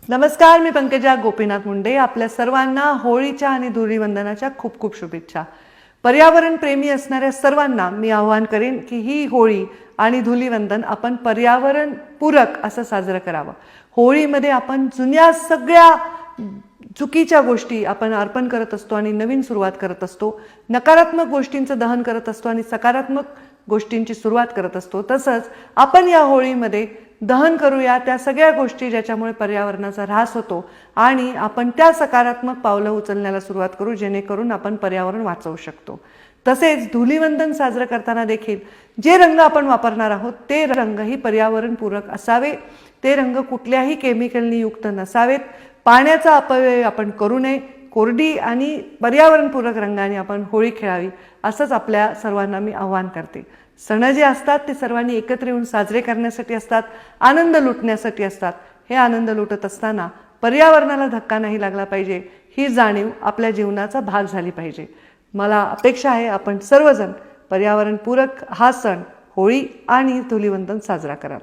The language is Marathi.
नमस्कार, मी पंकजा गोपीनाथ मुंडे. आपल्या सर्वांना होळीच्या आणि धुलीवंदनाच्या खूप खूप शुभेच्छा. पर्यावरण प्रेमी असणाऱ्या सर्वांना मी आवाहन करेन की ही होळी आणि धुलीवंदन आपण पर्यावरण पूरक असं साजरं करावं. होळीमध्ये आपण जुन्या सगळ्या चुकीच्या गोष्टी आपण अर्पण करत असतो आणि नवीन सुरुवात करत असतो. नकारात्मक गोष्टींचं दहन करत असतो आणि सकारात्मक गोष्टींची सुरुवात करत असतो. तसंच आपण या होळीमध्ये दहन करूया त्या सगळ्या गोष्टी ज्याच्यामुळे पर्यावरणाचा ऱ्हास होतो आणि आपण त्या सकारात्मक पावलं उचलण्याला सुरुवात करू, जेणेकरून आपण पर्यावरण वाचवू शकतो. तसेच धुलीवंदन साजरं करताना देखील जे रंग आपण वापरणार आहोत ते रंगही पर्यावरणपूरक असावे. ते रंग कुठल्याही केमिकलनी युक्त नसावेत. पाण्याचा अपव्यय आपण करू नये. कोरडी आणि पर्यावरणपूरक रंगाने आपण होळी खेळावी असंच आपल्या सर्वांना मी आवाहन करते. सण जे असतात ते सर्वांनी एकत्र येऊन साजरे करण्यासाठी असतात, आनंद लुटण्यासाठी असतात. हे आनंद लुटत असताना पर्यावरणाला धक्का नाही लागला पाहिजे, ही जाणीव आपल्या जीवनाचा भाग झाली पाहिजे. मला अपेक्षा आहे आपण सर्वजण पर्यावरणपूरक हा सण होळी आणि धुलीवंदन साजरा कराल.